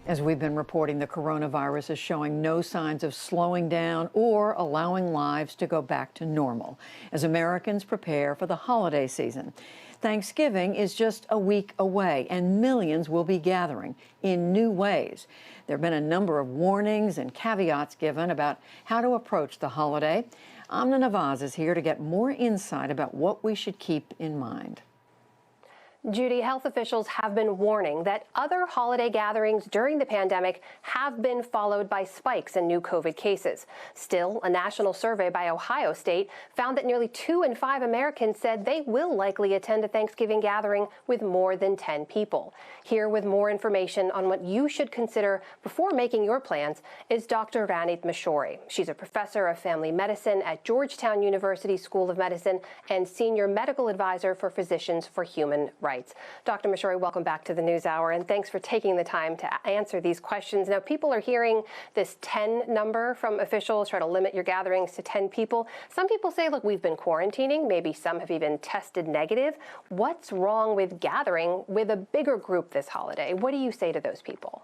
As we've been reporting, the coronavirus is showing no signs of slowing down or allowing lives to go back to normal as Americans prepare for the holiday season. Thanksgiving is just a week away, and millions will be gathering in new ways. There have been a number of warnings and caveats given about how to approach the holiday. Amna Nawaz is here to get more insight about what we should keep in mind. Judy, health officials have been warning that other holiday gatherings during the pandemic have been followed by spikes in new COVID cases. Still, a national survey by Ohio State found that nearly 2 in 5 Americans said they will likely attend a Thanksgiving gathering with more than 10 people. Here with more information on what you should consider before making your plans is Dr. Ranit Mashori. She's a professor of family medicine at Georgetown University School of Medicine and senior medical advisor for Physicians for Human Rights. Dr. Mashori, welcome back to the NewsHour, and thanks for taking the time to answer these questions. Now, people are hearing this 10 number from officials, try to limit your gatherings to 10 people. Some people say, look, we've been quarantining. Maybe some have even tested negative. What's wrong with gathering with a bigger group this holiday? What do you say to those people?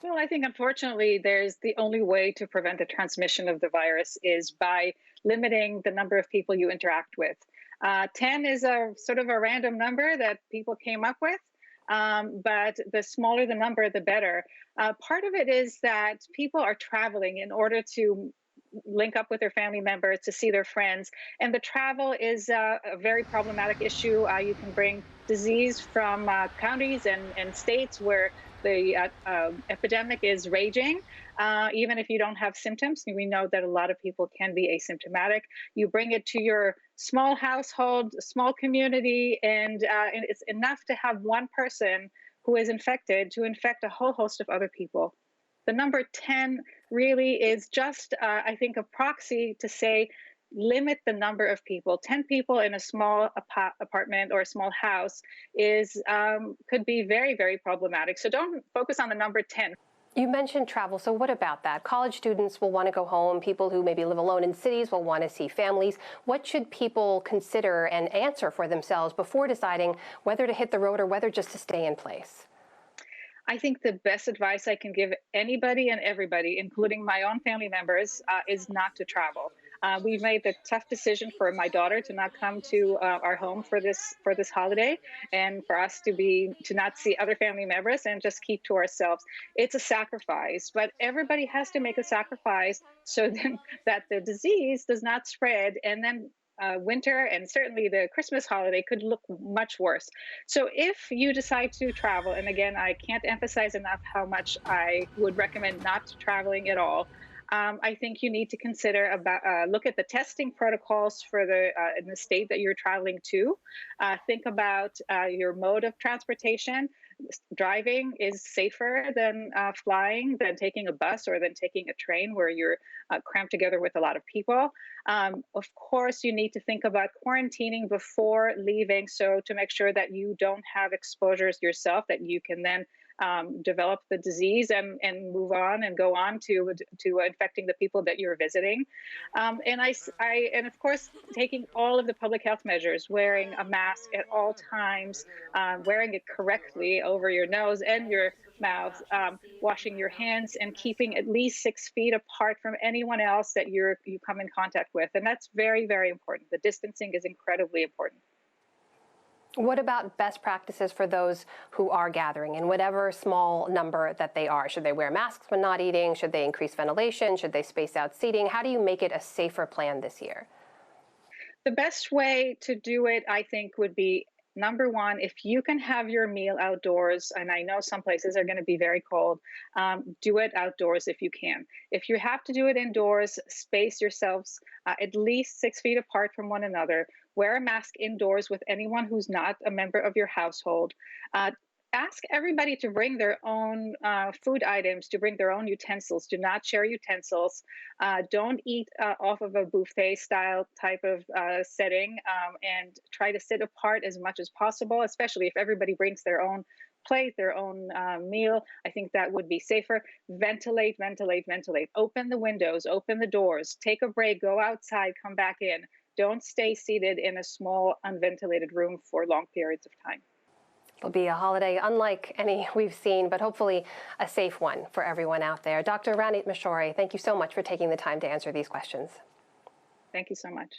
Well, I think unfortunately, there's the only way to prevent the transmission of the virus is by limiting the number of people you interact with. 10 is a sort of a random number that people came up with, but the smaller the number, the better. Part of it is that people are traveling in order to link up with their family members, to see their friends. And the travel is a very problematic issue. You can bring disease from counties and states where the epidemic is raging. Even if you don't have symptoms, we know that a lot of people can be asymptomatic. You bring it to your small household, small community, and it's enough to have one person who is infected to infect a whole host of other people. The number 10 really is just, I think, a proxy to say, limit the number of people. 10 people in a small apartment or a small house is could be very, very problematic. So don't focus on the number 10. You mentioned travel, so what about that? College students will want to go home. People who maybe live alone in cities will want to see families. What should people consider and answer for themselves before deciding whether to hit the road or whether just to stay in place? I think the best advice I can give anybody and everybody, including my own family members, is not to travel. We've made the tough decision for my daughter to not come to our home for this that and for us to not see other family members and just keep to ourselves. It's a sacrifice, but everybody has to make a sacrifice so that the disease does not spread, and then winter and certainly the Christmas holiday could look much worse. So if you decide to travel, and again, I can't emphasize enough how much I would recommend not traveling at all. I think you need to consider look at the testing protocols for in the state that you're traveling to. Think about your mode of transportation. Driving is safer than flying, than taking a bus or than taking a train where you're cramped together with a lot of people. Of course, you need to think about quarantining before leaving, so to make sure that you don't have exposures yourself, that you can then develop the disease and move on and go on to infecting the people that you're visiting. And of course, taking all of the public health measures, wearing a mask at all times, wearing it correctly over your nose and your mouth, washing your hands, and keeping at least 6 feet apart from anyone else that you come in contact with. And that's very, very important. The distancing is incredibly important. What about best practices for those who are gathering in whatever small number that they are? Should they wear masks when not eating? Should they increase ventilation? Should they space out seating? How do you make it a safer plan this year? The best way to do it, I think, would be number one, if you can have your meal outdoors, and I know some places are going to be very cold, do it outdoors if you can. If you have to do it indoors, space yourselves at least 6 feet apart from one another. Wear a mask indoors with anyone who's not a member of your household. Ask everybody to bring their own food items, to bring their own utensils. Do not share utensils. Don't eat off of a buffet style type of setting, and try to sit apart as much as possible, especially if everybody brings their own plate, their own meal. I think that would be safer. Ventilate, ventilate, ventilate. Open the windows, open the doors, take a break, go outside, come back in. Don't stay seated in a small, unventilated room for long periods of time. It'll be a holiday unlike any we've seen, but hopefully a safe one for everyone out there. Dr. Ranit Mishori, thank you so much for taking the time to answer these questions. Thank you so much.